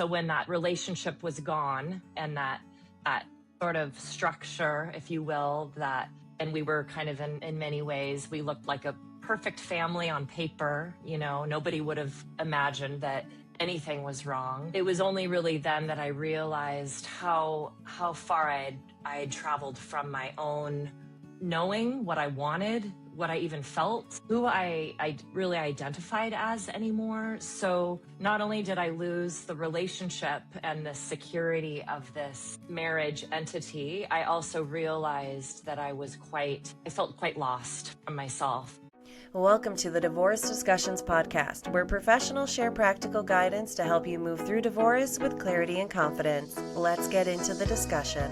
so when that relationship was gone and that sort of structure, if you will, and we were kind of in many ways, we looked like a perfect family on paper. Nobody would have imagined that anything was wrong. It was only really then that I realized how far I had traveled from my own knowing what I wanted, what I even felt, who I really identified as anymore. So not only did I lose the relationship and the security of this marriage entity, I also realized that I felt quite lost from myself. Welcome to the Divorce Discussions podcast, where professionals share practical guidance to help you move through divorce with clarity and confidence. Let's get into the discussion.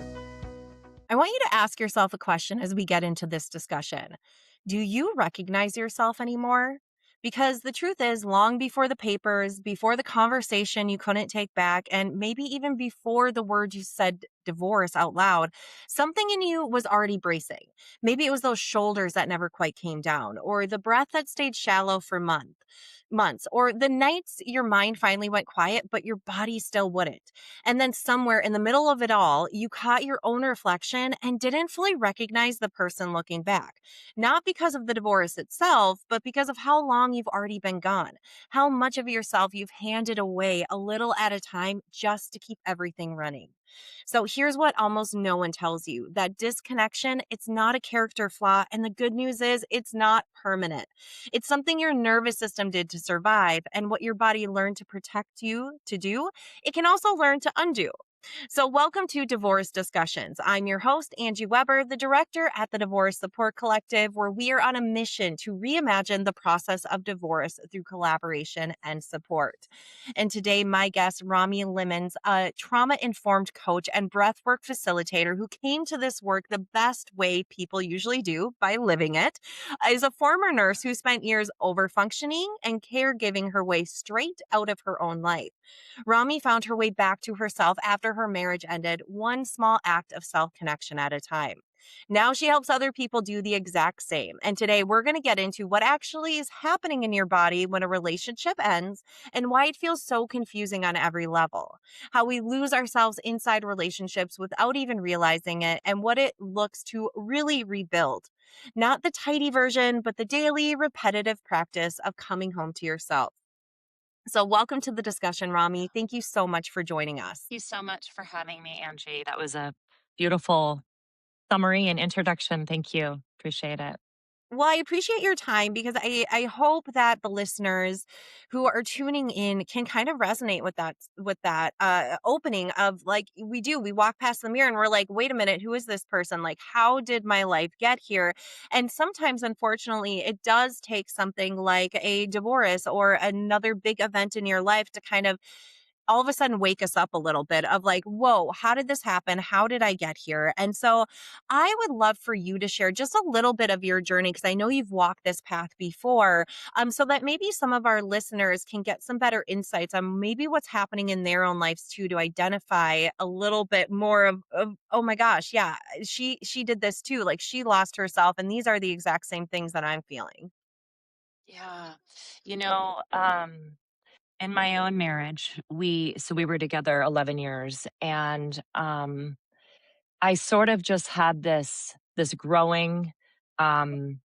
I want you to ask yourself a question as we get into this discussion. Do you recognize yourself anymore? Because the truth is, long before the papers, before the conversation you couldn't take back, and maybe even before the word you said divorce out loud, something in you was already bracing. Maybe it was those shoulders that never quite came down, or the breath that stayed shallow for months, or the nights your mind finally went quiet, but your body still wouldn't. And then somewhere in the middle of it all, you caught your own reflection and didn't fully recognize the person looking back. Not because of the divorce itself, but because of how long you've already been gone, how much of yourself you've handed away a little at a time just to keep everything running. So here's what almost no one tells you: that disconnection, it's not a character flaw. And the good news is it's not permanent. It's something your nervous system did to survive, and what your body learned to protect you to do, it can also learn to undo. So welcome to Divorce Discussions. I'm your host, Angie Weber, the director at the Divorce Support Collective, where we are on a mission to reimagine the process of divorce through collaboration and support. And today, my guest, Romy Limenes, a trauma-informed coach and breathwork facilitator who came to this work the best way people usually do, by living it, is a former nurse who spent years overfunctioning and caregiving her way straight out of her own life. Romy found her way back to herself after her marriage ended, one small act of self-connection at a time. Now she helps other people do the exact same. And today we're going to get into what actually is happening in your body when a relationship ends and why it feels so confusing on every level. How we lose ourselves inside relationships without even realizing it, and what it looks to really rebuild. Not the tidy version, but the daily, repetitive practice of coming home to yourself. So welcome to the discussion, Romy. Thank you so much for joining us. Thank you so much for having me, Angie. That was a beautiful summary and introduction. Thank you. Appreciate it. Well, I appreciate your time because I hope that the listeners who are tuning in can kind of resonate with that opening of, like, we walk past the mirror and we're like, wait a minute, who is this person? Like, how did my life get here? And sometimes, unfortunately, it does take something like a divorce or another big event in your life to kind of all of a sudden wake us up a little bit of like, whoa, how did this happen? How did I get here? And so I would love for you to share just a little bit of your journey, because I know you've walked this path before, so that maybe some of our listeners can get some better insights on maybe what's happening in their own lives too, to identify a little bit more of oh my gosh, yeah, she did this too. Like, she lost herself, and these are the exact same things that I'm feeling. Yeah. You know, in my own marriage, we were together 11 years, and I sort of just had this growing um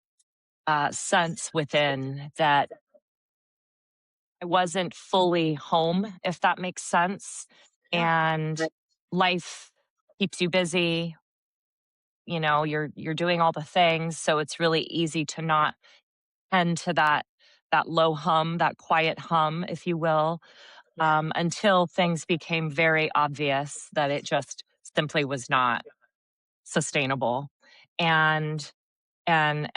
sense within that I wasn't fully home, if that makes sense. And life keeps you busy, you're doing all the things, so it's really easy to not tend to that low hum, that quiet hum, if you will, until things became very obvious that it just simply was not sustainable. And and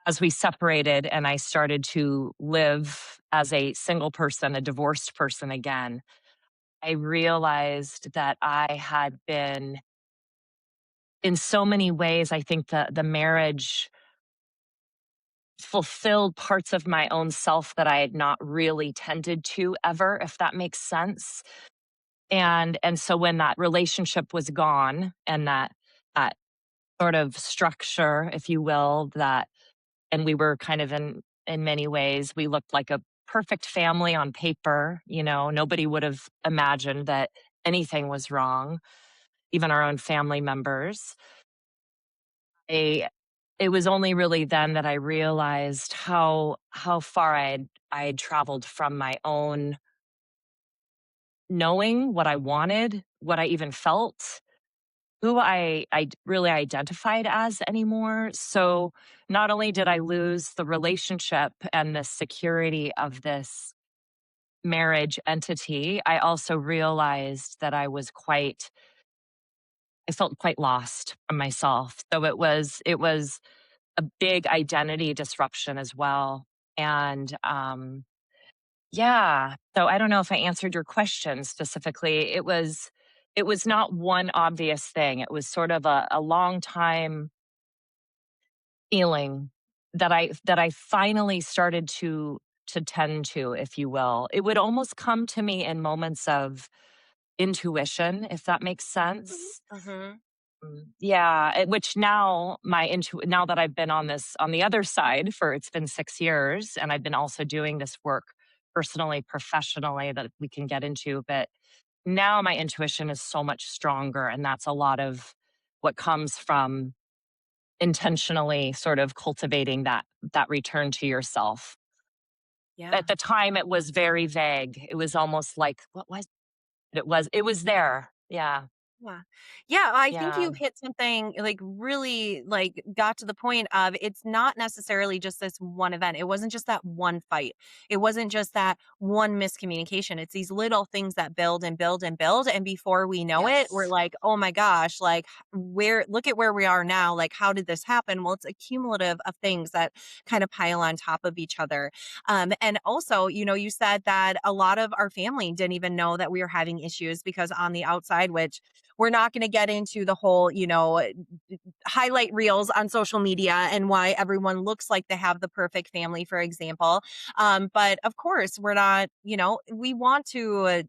as we separated and I started to live as a single person, a divorced person again, I realized that I had been, in so many ways, I think the marriage fulfilled parts of my own self that I had not really tended to ever, if that makes sense. And so when that relationship was gone and that sort of structure, if you will, and we were kind of in many ways, we looked like a perfect family on paper. Nobody would have imagined that anything was wrong, even our own family members. I It was only really then that I realized how far I had traveled from my own knowing what I wanted, what I even felt, who I really identified as anymore. So not only did I lose the relationship and the security of this marriage entity, I also realized that I felt quite lost from myself. So it was a big identity disruption as well. And yeah, so I don't know if I answered your question specifically. It was not one obvious thing. It was sort of a long time feeling that I finally started to tend to, if you will. It would almost come to me in moments of intuition, if that makes sense. Mhm. Yeah, which now that I've been on the other side for it's been 6 years, and I've been also doing this work personally, professionally, that we can get into, but now my intuition is so much stronger, and that's a lot of what comes from intentionally sort of cultivating that return to yourself. Yeah. At the time, it was very vague. It was almost like, "What was it?" It was there. Yeah, Yeah. Yeah, I think yeah. you hit something like really like got to the point of it's not necessarily just this one event. It wasn't just that one fight. It wasn't just that one miscommunication. It's these little things that build and build and build. And before we know it, we're Yes. like, oh my gosh, like where look at where we are now. Like, how did this happen? Well, it's a cumulative of things that kind of pile on top of each other. And also, you said that a lot of our family didn't even know that we were having issues because on the outside, which we're not going to get into the whole, highlight reels on social media and why everyone looks like they have the perfect family, for example. But of course, we're not, we want to.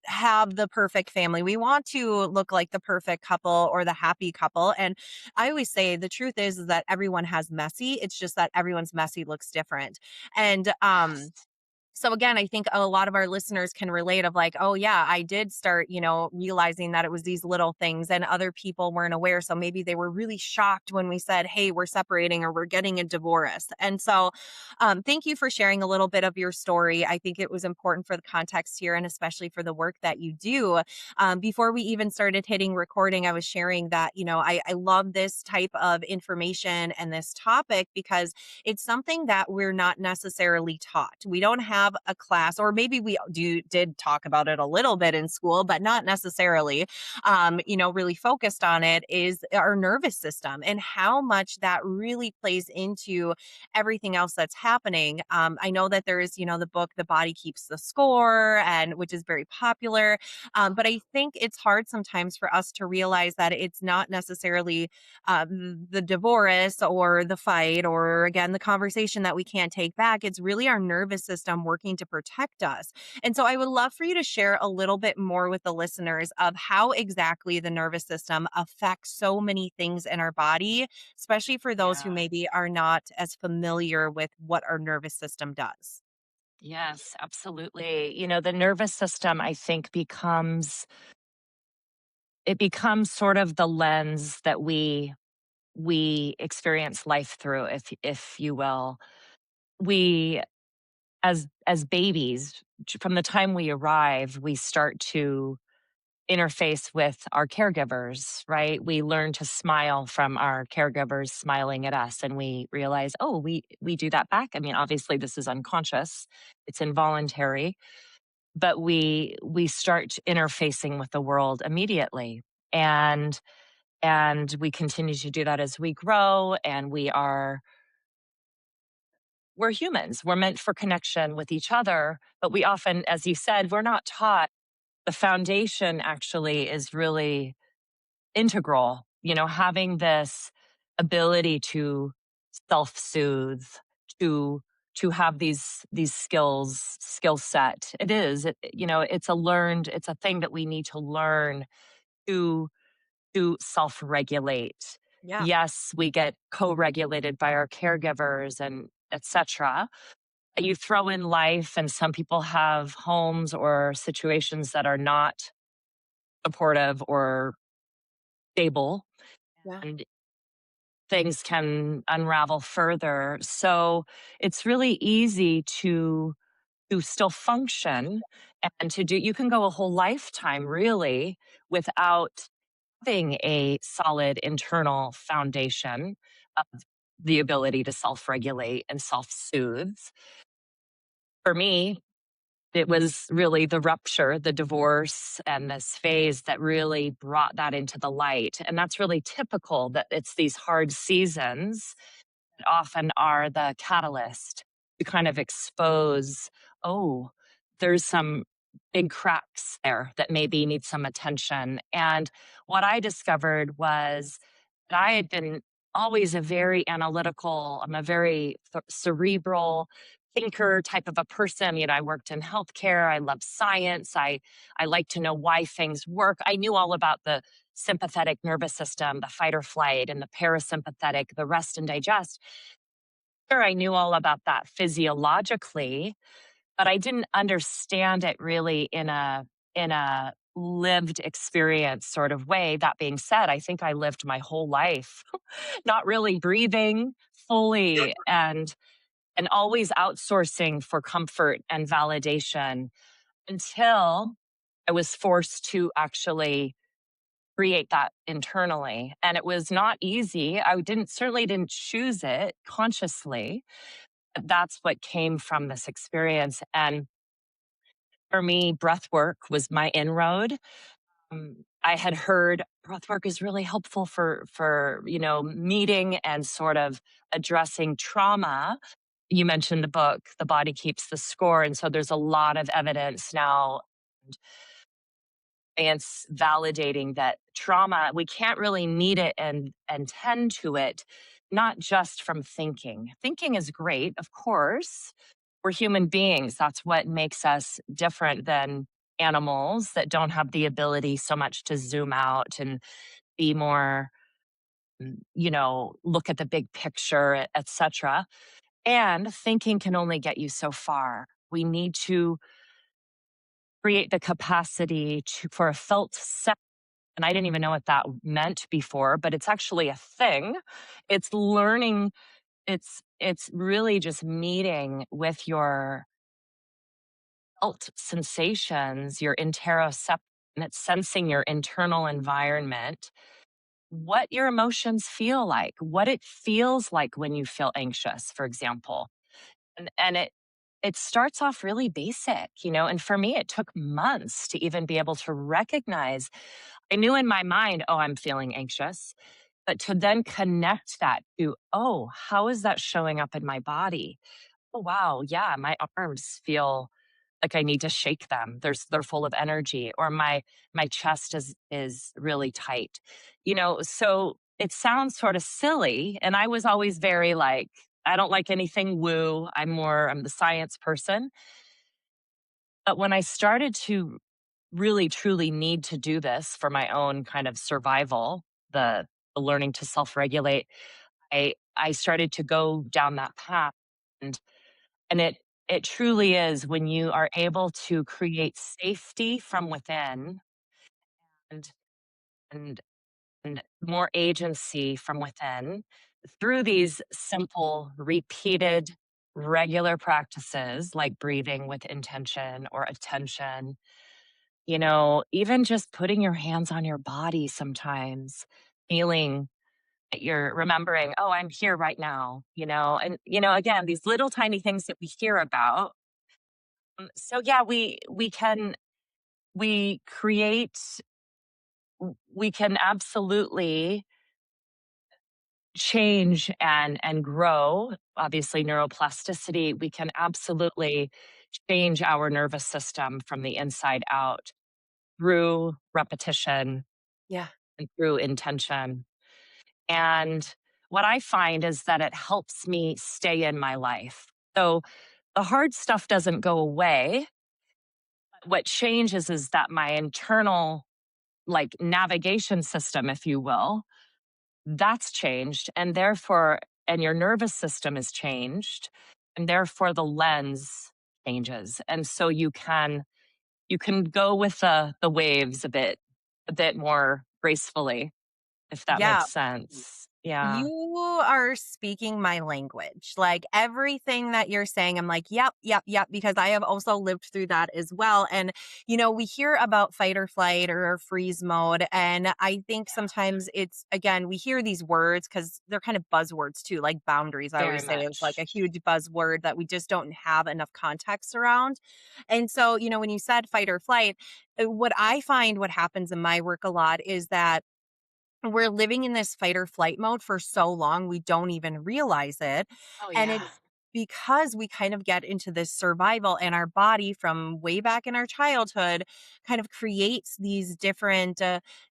Have the perfect family. We want to look like the perfect couple or the happy couple. And I always say the truth is that everyone has messy. It's just that everyone's messy looks different. And Yes. so again, I think a lot of our listeners can relate of like, oh yeah, I did start, realizing that it was these little things and other people weren't aware. So maybe they were really shocked when we said, hey, we're separating or we're getting a divorce. And so thank you for sharing a little bit of your story. I think it was important for the context here and especially for the work that you do. Before we even started hitting recording, I was sharing that, I love this type of information and this topic because it's something that we're not necessarily taught. We don't have a class, or maybe we did talk about it a little bit in school, but not necessarily. Really focused on it is our nervous system and how much that really plays into everything else that's happening. I know that there is, the book "The Body Keeps the Score," and which is very popular. But I think it's hard sometimes for us to realize that it's not necessarily the divorce or the fight or again the conversation that we can't take back. It's really our nervous system working to protect us. And so I would love for you to share a little bit more with the listeners of how exactly the nervous system affects so many things in our body, especially for those who Yeah. maybe are not as familiar with what our nervous system does. Yes, absolutely. The nervous system, I think, becomes sort of the lens that we experience life through, if you will. We as babies, from the time we arrive, we start to interface with our caregivers, right? We learn to smile from our caregivers smiling at us, and we realize, oh, we do that back. I mean, obviously this is unconscious. It's involuntary, but we start interfacing with the world immediately. And we continue to do that as we grow, and we're humans. We're meant for connection with each other, but we often, as you said, we're not taught. The foundation actually is really integral, having this ability to self-soothe, to to have these skill set. It's a thing that we need to learn to self-regulate. Yeah. Yes, we get co-regulated by our caregivers and etc. you throw in life, and some people have homes or situations that are not supportive or stable, Yeah. and things can unravel further. So it's really easy to still function and to do, you can go a whole lifetime really without having a solid internal foundation of the ability to self-regulate and self-soothe. For me, it was really the rupture, the divorce, and this phase that really brought that into the light. And that's really typical, that it's these hard seasons that often are the catalyst to kind of expose, oh, there's some big cracks there that maybe need some attention. And what I discovered was that I had been always a very analytical, I'm a very cerebral thinker type of a person. I worked in healthcare. I love science. I like to know why things work. I knew all about the sympathetic nervous system, the fight or flight, and the parasympathetic, the rest and digest. Sure, I knew all about that physiologically, but I didn't understand it really in a lived experience sort of way. That being said, I think I lived my whole life not really breathing fully, and always outsourcing for comfort and validation until I was forced to actually create that internally. And it was not easy. I didn't certainly didn't choose it consciously. That's what came from this experience. And for me, breath work was my inroad. I had heard breath work is really helpful for meeting and sort of addressing trauma. You mentioned the book, The Body Keeps the Score. And so there's a lot of evidence now, science validating that trauma, we can't really meet it and tend to it, not just from thinking. Thinking is great, of course. We're human beings. That's what makes us different than animals that don't have the ability so much to zoom out and be more, look at the big picture, etc. And thinking can only get you so far. We need to create the capacity for a felt sense. And I didn't even know what that meant before, but it's actually a thing. It's learning, it's really just meeting with your felt sensations, your interoception. It's sensing your internal environment, what your emotions feel like, what it feels like when you feel anxious, for example. And it starts off really basic, and for me, it took months to even be able to recognize. I knew in my mind, oh, I'm feeling anxious, but to then connect that to, oh, how is that showing up in my body? Oh, wow, yeah, my arms feel like I need to shake them. They're full of energy, or my chest is really tight. So it sounds sort of silly, and I was always very like, I don't like anything woo. I'm the science person. But when I started to really truly need to do this for my own kind of survival, the learning to self-regulate, I started to go down that path. And it truly is when you are able to create safety from within, and and and more agency from within through these simple, repeated, regular practices like breathing with intention or attention. Even just putting your hands on your body sometimes, feeling that you're remembering, oh, I'm here right now, and again, these little tiny things that we hear about. So yeah, we create we can absolutely change and grow. Obviously, neuroplasticity, we can absolutely change our nervous system from the inside out through repetition Yeah. and through intention. And what I find is that it helps me stay in my life. So the hard stuff doesn't go away. What changes is that my internal, like, navigation system, if you will, that's changed. And therefore, and your nervous system is changed. and therefore the lens changes. And so you can go with the waves a bit more gracefully, if that Yeah. makes sense. Yeah, You are speaking my language. Like everything that you're saying, I'm like, yep, yep, yep, because I have also lived through that as well. And, we hear about fight or flight or freeze mode. And I think sometimes it's, again, we hear these words because they're kind of buzzwords too, like boundaries. I very always say it's like much. a huge buzzword that we just don't have enough context around. And so, when you said fight or flight, what I find what happens in my work a lot is that we're living in this fight or flight mode for so long, we don't even realize it. Oh, And yeah. it's because we kind of get into this survival, and our body from way back in our childhood kind of creates these different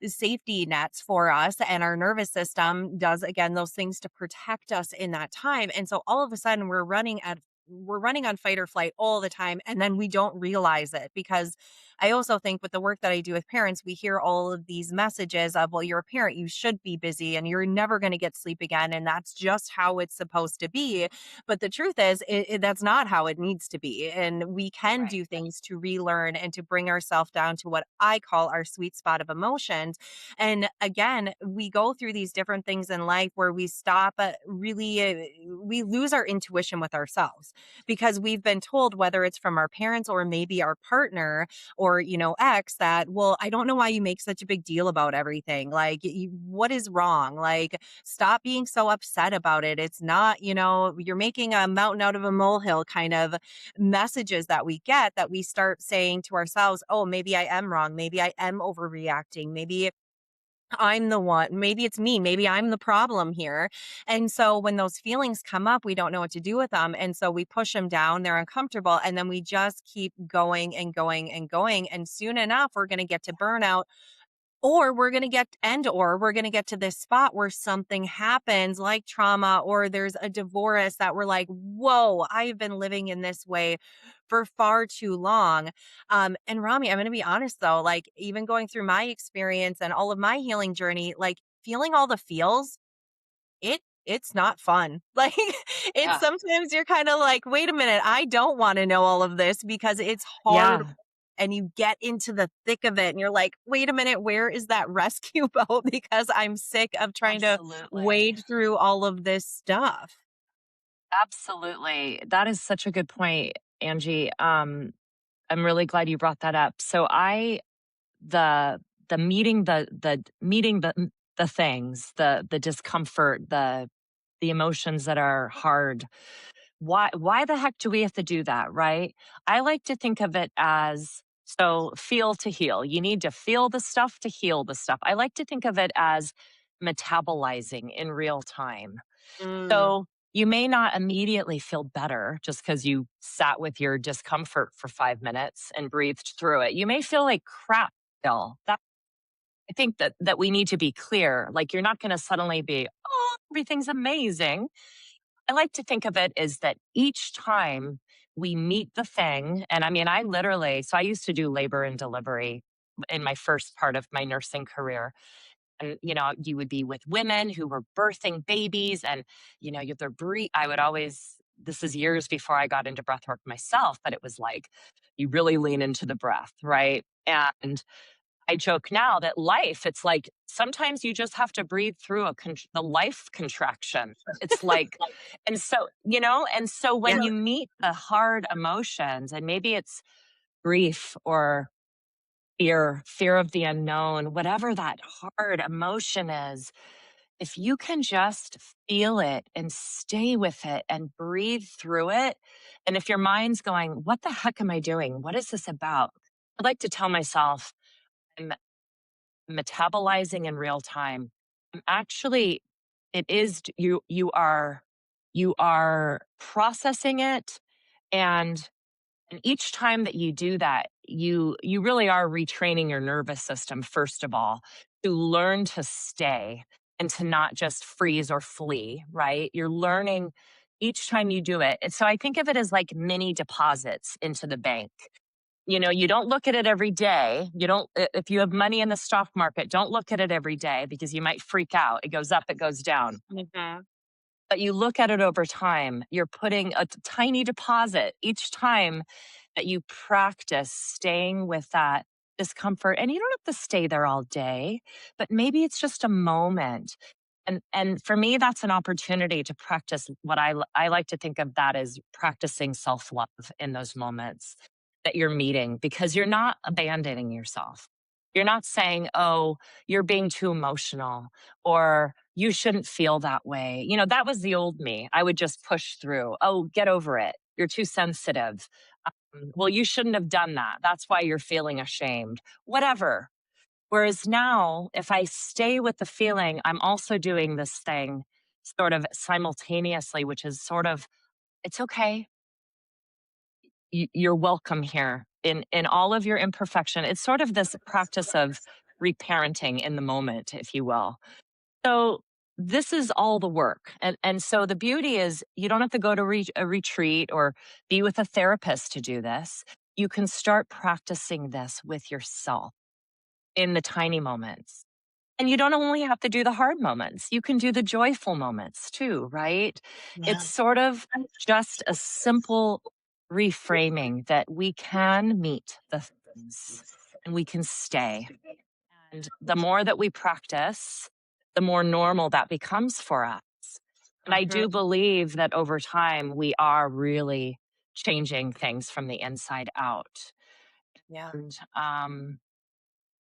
safety nets for us. And our nervous system does, again, those things to protect us in that time. And so all of a sudden we're running on fight or flight all the time. And then we don't realize it because I also think with the work that I do with parents, we hear all of these messages of, well, you're a parent, you should be busy and you're never going to get sleep again. And that's just how it's supposed to be. But the truth is, that's not how it needs to be. And we can Right. do things to relearn and to bring ourselves down to what I call our sweet spot of emotions. And again, we go through these different things in life where we stop, we lose our intuition with ourselves because we've been told, whether it's from our parents or maybe our partner, or ex, that, well, I don't know why you make such a big deal about everything. Like, what is wrong? Like, stop being so upset about it. It's not, you're making a mountain out of a molehill kind of messages that we get, that we start saying to ourselves, oh, maybe I am wrong, maybe I am overreacting, maybe I'm the one, maybe it's me, maybe I'm the problem here. And so when those feelings come up, we don't know what to do with them. And so we push them down, they're uncomfortable. And then we just keep going and going and going. And soon enough, we're going to get to burnout, or we're going to get to this spot where something happens like trauma, or there's a divorce that we're like, whoa, I've been living in this way for far too long. And Rami, I'm going to be honest though, like even going through my experience and all of my healing journey, like feeling all the feels, it's not fun. Like, it's Yeah. sometimes you're kind of like, wait a minute, I don't want to know all of this because it's hard, Yeah, and you get into the thick of it and you're like, wait a minute, where is that rescue boat? Because I'm sick of trying to absolutely. wade through all of this stuff. Absolutely. That is such a good point, Angie. I'm really glad you brought that up. So the meeting the things, the discomfort, the emotions that are hard. Why the heck do we have to do that, right? I like to think of it as, so feel to heal. You need to feel the stuff to heal the stuff. I like to think of it as metabolizing in real time. Mm, So you may not immediately feel better just because you sat with your discomfort for 5 minutes and breathed through it. You may feel like crap still. I think that we need to be clear. Like, you're not going to suddenly be, oh, everything's amazing. I like to think of it as that each time we meet the thing, and I mean, so I used to do labor and delivery in my first part of my nursing career. And, you would be with women who were birthing babies, and, they're I would always, this is years before I got into breath work myself, but it was like, you really lean into the breath, right? And I joke now that life, it's like sometimes you just have to breathe through the life contraction. It's like, and so yeah. when you meet the hard emotions, and maybe it's grief or fear of the unknown, whatever that hard emotion is, if you can just feel it and stay with it and breathe through it. And if your mind's going, what the heck am I doing? What is this about? I like to tell myself, I'm metabolizing in real time. I'm actually, it is you are processing it, and each time that you do that, you really are retraining your nervous system, first of all, to learn to stay and to not just freeze or flee, right? You're learning each time you do it. And so I think of it as like mini deposits into the bank. You don't look at it every day. You don't, if you have money in the stock market, don't look at it every day because you might freak out. It goes up, it goes down. Mhm. But you look at it over time, you're putting a tiny deposit each time that you practice staying with that discomfort. And you don't have to stay there all day, but maybe it's just a moment. And for me, that's an opportunity to practice what I like to think of that as practicing self-love in those moments that you're meeting, because you're not abandoning yourself. You're not saying, "Oh, you're being too emotional," or "You shouldn't feel that way." That was the old me. I would just push through. "Oh, get over it. You're too sensitive." Well, you shouldn't have done that. That's why you're feeling ashamed. Whatever. Whereas now, if I stay with the feeling, I'm also doing this thing sort of simultaneously, which is sort of, it's okay. You're welcome here in all of your imperfection. It's sort of this practice of reparenting in the moment, if you will. So this is all the work. And so the beauty is you don't have to go to a retreat or be with a therapist to do this. You can start practicing this with yourself in the tiny moments. And you don't only have to do the hard moments, you can do the joyful moments too, right? It's Yeah. sort of just a simple reframing that we can meet the things and we can stay. And the more that we practice, the more normal that becomes for us. And I Mhm. do believe that over time, we are really changing things from the inside out. Yeah. And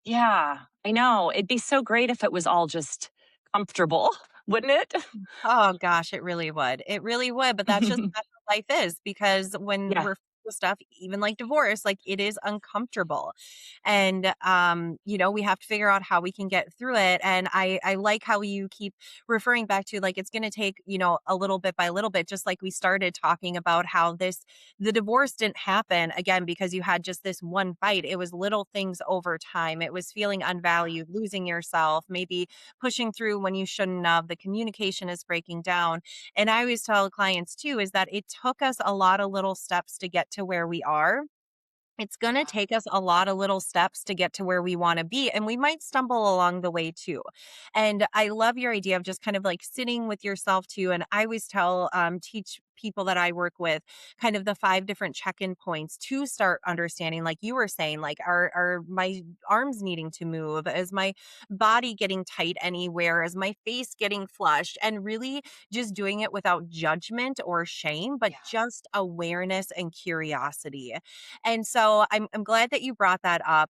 yeah, I know. It'd be so great if it was all just comfortable, wouldn't it? Oh gosh, it really would. It really would, but that's how life is because when Yeah, we're faced with stuff, even like divorce, like it is uncomfortable. And we have to figure out how we can get through it. And I like how you keep referring back to like it's gonna take, a little bit by little bit, just like we started talking about how the divorce didn't happen again because you had just this one fight. It was little things over time. It was feeling unvalued, losing yourself, maybe pushing through when you shouldn't have. The communication is breaking down. And I always tell clients too is that it took us a lot of little steps to get to where we are. It's going to take us a lot of little steps to get to where we want to be. And we might stumble along the way too. And I love your idea of just kind of like sitting with yourself too. And I always teach people that I work with kind of the 5 different check-in points to start understanding, like you were saying, like are my arms needing to move? Is my body getting tight anywhere? Is my face getting flushed? And really just doing it without judgment or shame, but yeah. just awareness and curiosity. And so I'm glad that you brought that up.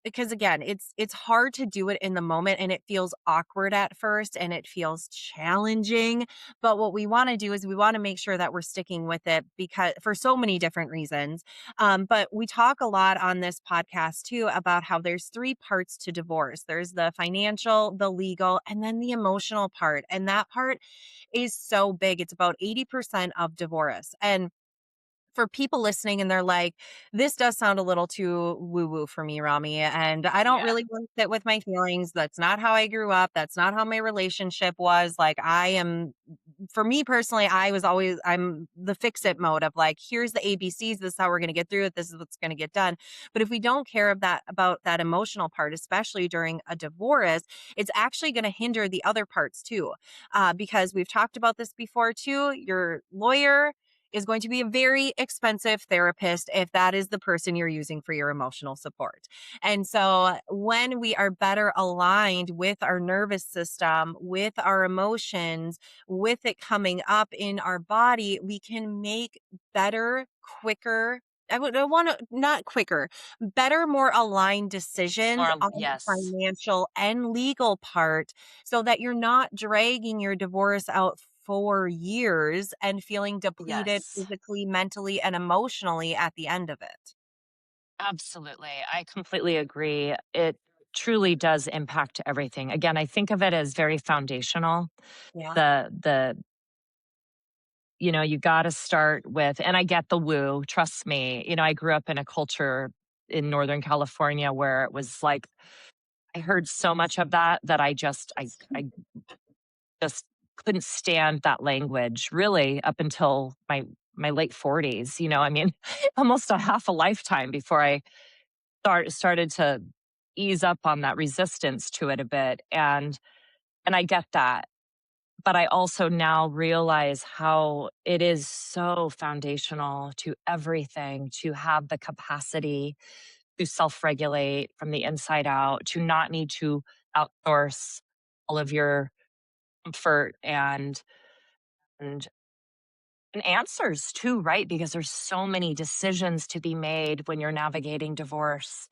Because again, it's hard to do it in the moment and it feels awkward at first and it feels challenging. But what we want to do is we want to make sure that we're sticking with it because for so many different reasons. But we talk a lot on this podcast too about how there's 3 parts to divorce. There's the financial, the legal, and then the emotional part. And that part is so big. It's about 80% of divorce. And for people listening and they're like, this does sound a little too woo woo for me, Rami. And I don't Yeah. really want to sit with my feelings. That's not how I grew up. That's not how my relationship was. Like, for me personally, I'm the fix it mode of like, here's the ABCs. This is how we're going to get through it. This is what's going to get done. But if we don't care about that emotional part, especially during a divorce, it's actually going to hinder the other parts too. Because we've talked about this before too. Your lawyer is going to be a very expensive therapist if that is the person you're using for your emotional support. And so when we are better aligned with our nervous system, with our emotions, with it coming up in our body, we can make better, quicker, I want to not quicker, better, more aligned decisions Or on the yes. financial and legal part so that you're not dragging your divorce out for years and feeling depleted Yes. physically, mentally, and emotionally at the end of it. Absolutely. I completely agree. It truly does impact everything. Again, I think of it as very foundational. Yeah. The you got to start with, and I get the woo, trust me. I grew up in a culture in Northern California where it was like I heard so much of that I just couldn't stand that language really up until my late 40s. I mean, almost a half a lifetime before I started to ease up on that resistance to it a bit. And I get that. but I also now realize how it is so foundational to everything to have the capacity to self-regulate from the inside out, to not need to outsource all of your comfort and and answers too, right? Because there's so many decisions to be made when you're navigating divorce.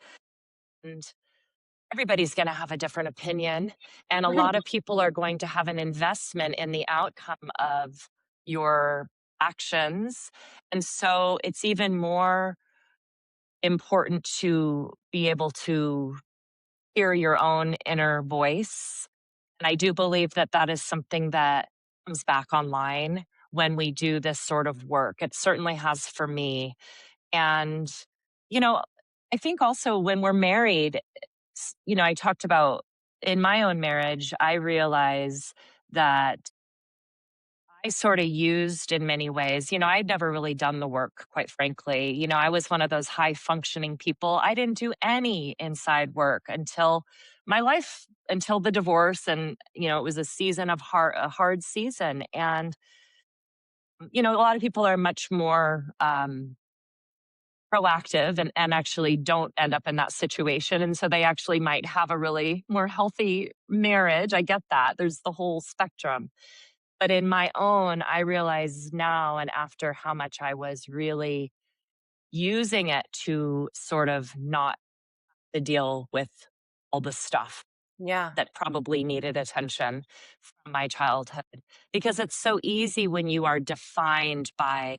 And everybody's going to have a different opinion. And a lot of people are going to have an investment in the outcome of your actions. And so it's even more important to be able to hear your own inner voice. And I do believe that that is something that comes back online when we do this sort of work. It certainly has for me. And, you know, I think also when we're married, I talked about in my own marriage, I realize that I sort of used in many ways. I'd never really done the work, quite frankly. I was one of those high functioning people. I didn't do any inside work until my life, until the divorce. And, it was a hard season. And, a lot of people are much more, proactive and actually don't end up in that situation. And so they actually might have a really more healthy marriage. I get that. There's the whole spectrum. But in my own, I realize now and after how much I was really using it to sort of not to deal with all the stuff Yeah. that probably needed attention from my childhood. Because it's so easy when you are defined by,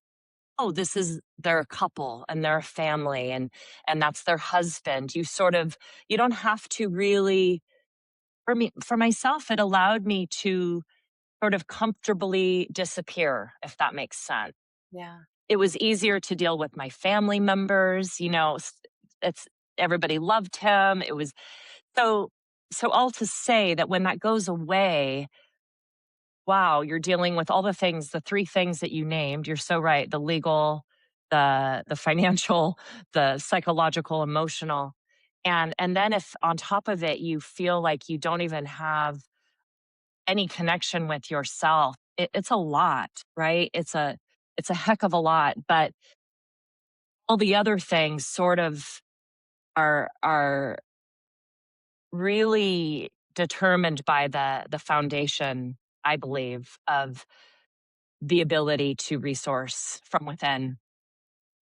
oh, this is they're a couple and they're a family and that's their husband. You don't have to really for myself, it allowed me to sort of comfortably disappear, if that makes sense. Yeah. It was easier to deal with my family members, it's everybody loved him. It was so all to say that when that goes away, wow, you're dealing with all the things, the 3 things that you named. You're so right. The legal, the financial, the psychological, emotional. And then if on top of it you feel like you don't even have any connection with yourself, it's a lot, right? It's a heck of a lot, but all the other things sort of are really determined by the foundation, I believe, of the ability to resource from within.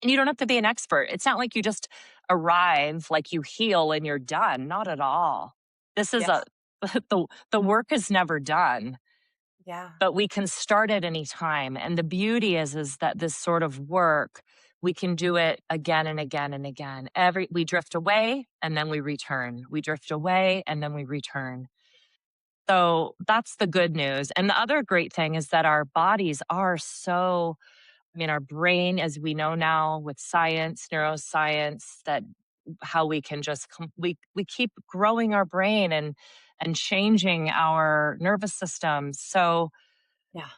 And you don't have to be an expert. It's not like you just arrive, like you heal and you're done. Not at all. This is Yeah. the work is never done, Yeah. but we can start at any time. And the beauty is that this sort of work, we can do it again and again and again. We drift away and then we return. We drift away and then we return. So that's the good news. And the other great thing is that our bodies are so, our brain, as we know now with science, neuroscience, that how we can just we keep growing our brain and changing our nervous system. So Yeah.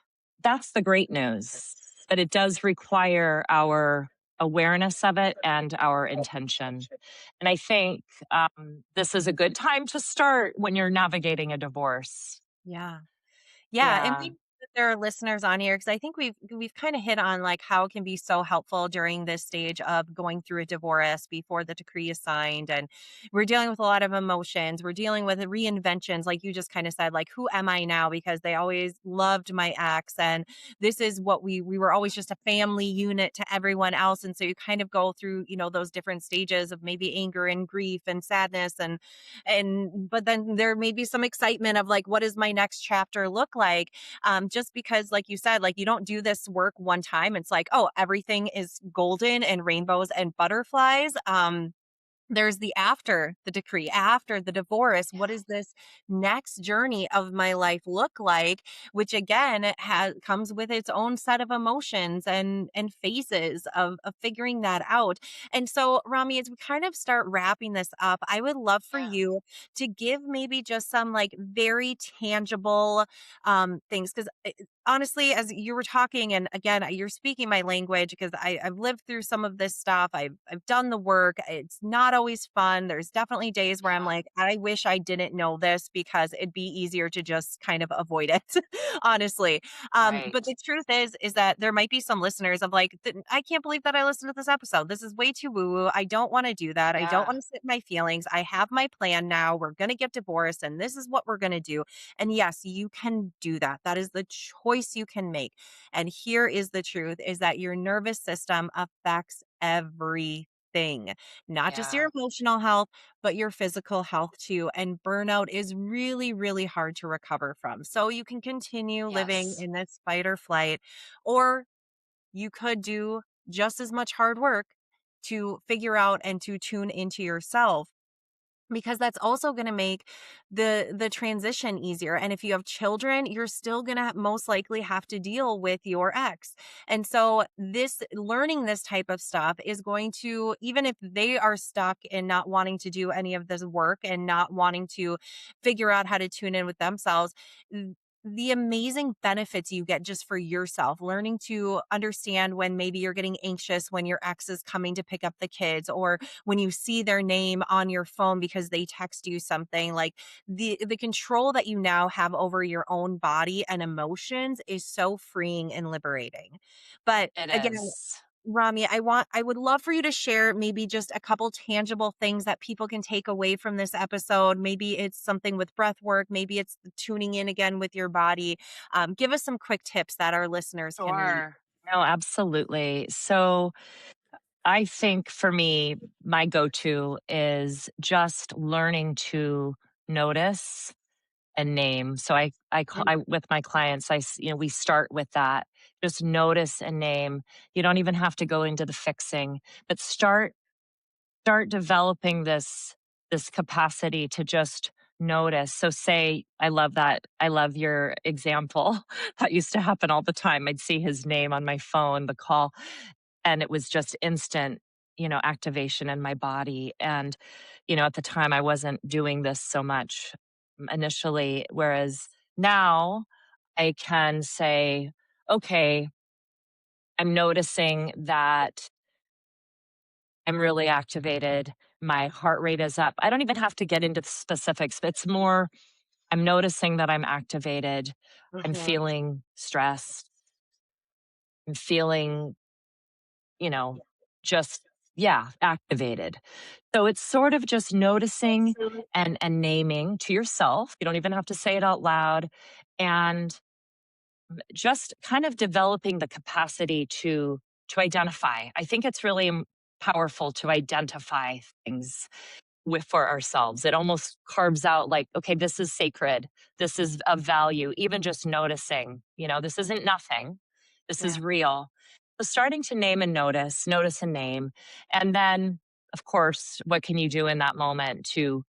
that's the great news. But it does require our awareness of it and our intention. And I think this is a good time to start when you're navigating a divorce. Yeah. Yeah, and Yeah. maybe that there are listeners on here because I think we've kind of hit on like how it can be so helpful during this stage of going through a divorce before the decree is signed, and we're dealing with a lot of emotions. We're dealing with reinventions, like you just kind of said, like who am I now? Because they always loved my ex, and this is what we were always just a family unit to everyone else, and so you kind of go through those different stages of maybe anger and grief and sadness and but then there may be some excitement of like what does my next chapter look like, just because like you said, like you don't do this work one time, it's like, oh, everything is golden and rainbows and butterflies. There's the after the decree, after the divorce. What does this next journey of my life look like? Which again has comes with its own set of emotions and phases of figuring that out. And so, Rami, as we kind of start wrapping this up, I would love for Yeah. you to give maybe just some like very tangible things because honestly, as you were talking, and again, you're speaking my language because I've lived through some of this stuff. I've done the work. It's not always fun. There's definitely days where I'm Yeah. like, I wish I didn't know this because it'd be easier to just kind of avoid it, honestly. But Right. the truth is that there might be some listeners of like, I can't believe that I listened to this episode. This is way too woo woo. I don't want to do that. I don't Yeah. want to sit in my feelings. I have my plan now. We're gonna get divorced, and this is what we're gonna do. And yes, you can do that. That is the choice you can make. And here is the truth is that your nervous system affects everything, not just Yeah. your emotional health, but your physical health too. And burnout is really, really hard to recover from. So you can continue living Yes. in this fight or flight, or you could do just as much hard work to figure out and to tune into yourself, because that's also going to make the transition easier. And if you have children, you're still going to most likely have to deal with your ex. And so this learning this type of stuff is going to, even if they are stuck in not wanting to do any of this work and not wanting to figure out how to tune in with themselves, the amazing benefits you get just for yourself, learning to understand when maybe you're getting anxious when your ex is coming to pick up the kids, or when you see their name on your phone because they text you something, like the control that you now have over your own body and emotions is so freeing and liberating. But It again, is. Rami, I would love for you to share maybe just a couple tangible things that people can take away from this episode. Maybe it's something with breath work, maybe it's the tuning in again with your body. Give us some quick tips that our listeners can read. Sure. No, absolutely. So I think for me, my go to is just learning to notice and name. So with my clients, we start with that. Just notice and name. You don't even have to go into the fixing, but start developing this capacity to just notice. So say I love that. I love your example. That used to happen all the time. I'd see his name on my phone, the call, and it was just instant, activation in my body. And, at the time I wasn't doing this so much initially, whereas now I can say, okay, I'm noticing that I'm really activated. My heart rate is up. I don't even have to get into the specifics, but it's more, I'm noticing that I'm activated. I'm Mhm. feeling stressed. I'm feeling, you know, just, yeah, activated. So it's sort of just noticing and naming to yourself. You don't even have to say it out loud. And just kind of developing the capacity to identify. I think it's really powerful to identify things with for ourselves. It almost carves out like, okay, this is sacred. This is of value. Even just noticing, this isn't nothing. This Yeah. is real. So starting to name and notice and name. And then of course, what can you do in that moment to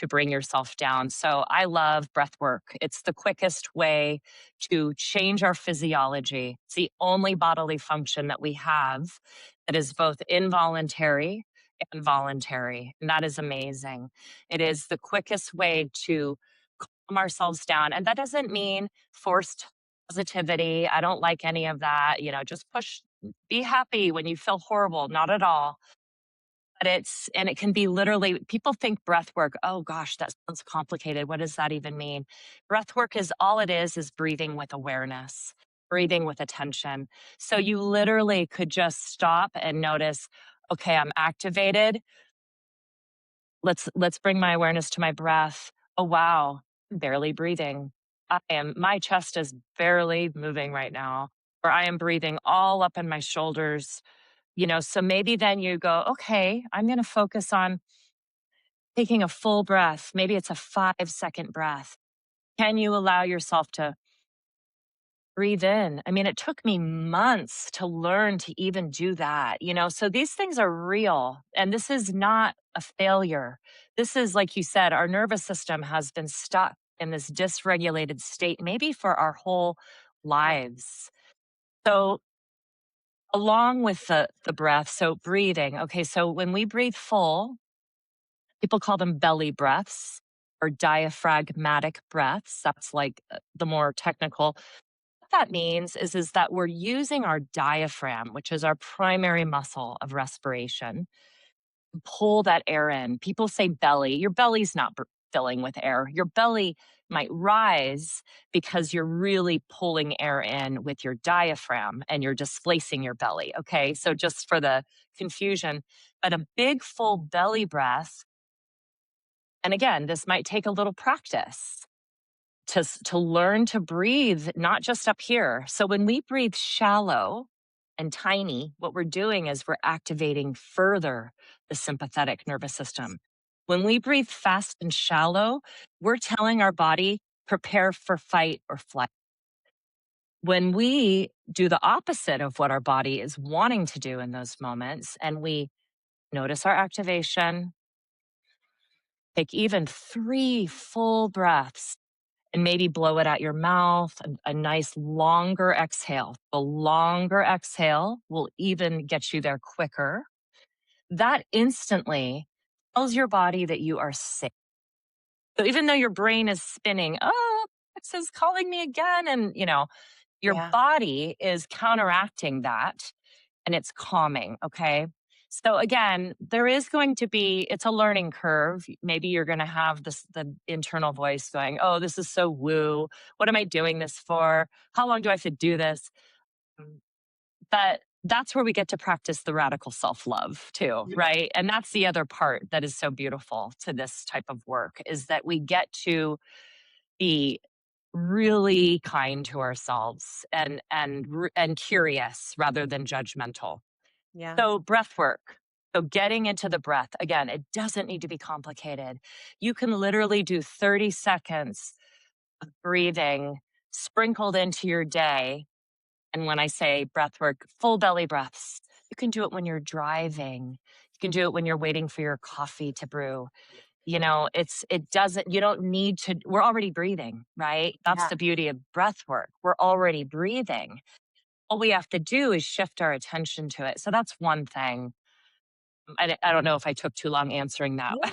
bring yourself down? So I love breath work. It's the quickest way to change our physiology. It's the only bodily function that we have that is both involuntary and voluntary. And that is amazing. It is the quickest way to calm ourselves down. And that doesn't mean forced positivity. I don't like any of that. Just be happy when you feel horrible. Not at all. But and it can be literally, people think breath work, oh gosh, that sounds complicated. What does that even mean? Breath work is all it is breathing with awareness, breathing with attention. So you literally could just stop and notice, okay, I'm activated. Let's bring my awareness to my breath. Oh wow, I'm barely breathing. My chest is barely moving right now, or I am breathing all up in my shoulders. So maybe then you go, okay, I'm going to focus on taking a full breath. Maybe it's a 5-second breath. Can you allow yourself to breathe in? I mean, it took me months to learn to even do that. So these things are real. And this is not a failure. This is, like you said, our nervous system has been stuck in this dysregulated state, maybe for our whole Yeah. lives. So, along with the breath, so breathing. Okay, so when we breathe full, people call them belly breaths or diaphragmatic breaths. That's like the more technical. that means is that we're using our diaphragm, which is our primary muscle of respiration, to pull that air in. People say belly. Your belly's not filling with air. Your belly might rise because you're really pulling air in with your diaphragm and you're displacing your belly. Okay. So just for the confusion, but a big full belly breath. And again, this might take a little practice to learn to breathe, not just up here. So when we breathe shallow and tiny, what we're doing is we're activating further the sympathetic nervous system. When we breathe fast and shallow, we're telling our body, prepare for fight or flight. When we do the opposite of what our body is wanting to do in those moments, and we notice our activation, take even 3 full breaths and maybe blow it out your mouth, a nice longer exhale. The longer exhale will even get you there quicker. That instantly tells your body that you are safe. So even though your brain is spinning, oh, this is calling me again. And, your Yeah. body is counteracting that and it's calming. Okay. So again, there is going to be, it's a learning curve. Maybe you're going to have the internal voice going, oh, this is so woo. What am I doing this for? How long do I have to do this? Mm, But that's where we get to practice the radical self love too, right? And that's the other part that is so beautiful to this type of work is that we get to be really kind to ourselves and curious rather than judgmental. Yeah. So breath work. So getting into the breath, again, it doesn't need to be complicated. You can literally do 30 seconds of breathing sprinkled into your day. And when I say breath work, full belly breaths, you can do it when you're driving. You can do it when you're waiting for your coffee to brew. It doesn't, you don't need to, we're already breathing, right? That's Yeah. the beauty of breath work. We're already breathing. All we have to do is shift our attention to it. So that's one thing. I don't know if I took too long answering that. No.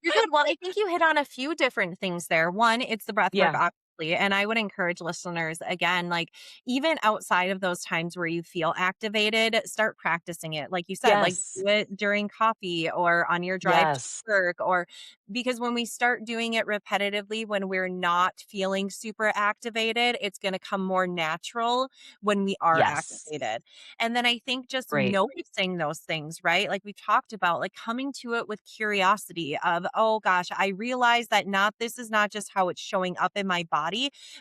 You're good. Well, I think you hit on a few different things there. One, it's the breath work, Yeah. obviously. And I would encourage listeners, again, like even outside of those times where you feel activated, start practicing it. Like you said, like Yes. do it during coffee or on your drive to Yes. work, or because when we start doing it repetitively, when we're not feeling super activated, it's going to come more natural when we are Yes. activated. And then I think just Great. noticing those things, right? Like we've talked about, like coming to it with curiosity of, oh gosh, I realize that this is not just how it's showing up in my body,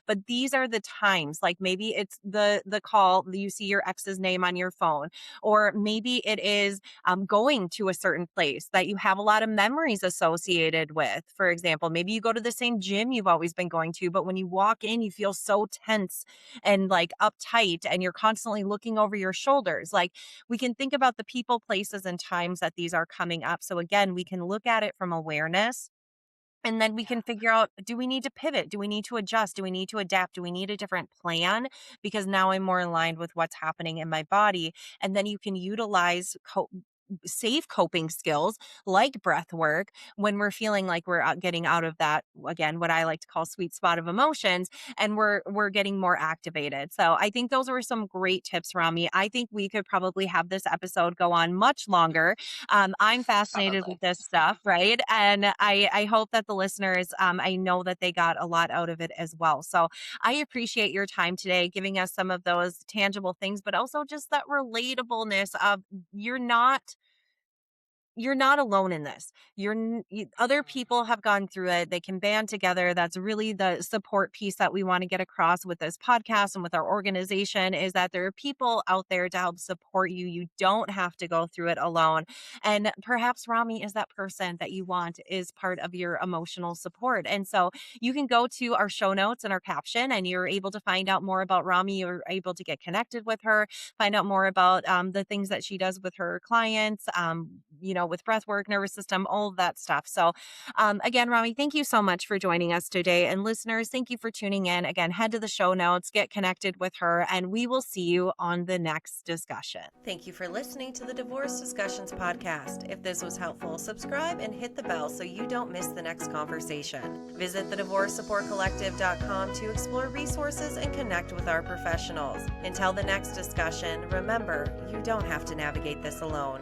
but these are the times. Like maybe it's the call, you see your ex's name on your phone, or maybe it is going to a certain place that you have a lot of memories associated with. For example, maybe you go to the same gym you've always been going to, but when you walk in, you feel so tense and like uptight and you're constantly looking over your shoulders. Like we can think about the people, places, and times that these are coming up. So again, we can look at it from awareness. And then we can figure out, do we need to pivot? Do we need to adjust? Do we need to adapt? Do we need a different plan? Because now I'm more aligned with what's happening in my body. And then you can utilize safe coping skills like breath work when we're feeling like we're getting out of that, again, what I like to call sweet spot of emotions, and we're getting more activated. So I think those were some great tips, Rami. I think we could probably have this episode go on much longer. I'm fascinated with Probably. this stuff, right? And I hope that the listeners, I know that they got a lot out of it as well. So I appreciate your time today, giving us some of those tangible things, but also just that relatableness of you're not you're not alone in this. Other people have gone through it. They can band together. That's really the support piece that we want to get across with this podcast and with our organization is that there are people out there to help support you. You don't have to go through it alone. And perhaps Rami is that person that you want is part of your emotional support. And so you can go to our show notes and our caption and you're able to find out more about Rami. You're able to get connected with her, find out more about the things that she does with her clients, with breath work, nervous system, all of that stuff. So again, Romy, thank you so much for joining us today. And listeners, thank you for tuning in. Again, head to the show notes, get connected with her, and we will see you on the next discussion. Thank you for listening to the Divorce Discussions podcast. If this was helpful, subscribe and hit the bell so you don't miss the next conversation. Visit thedivorcesupportcollective.com to explore resources and connect with our professionals. Until the next discussion, remember, you don't have to navigate this alone.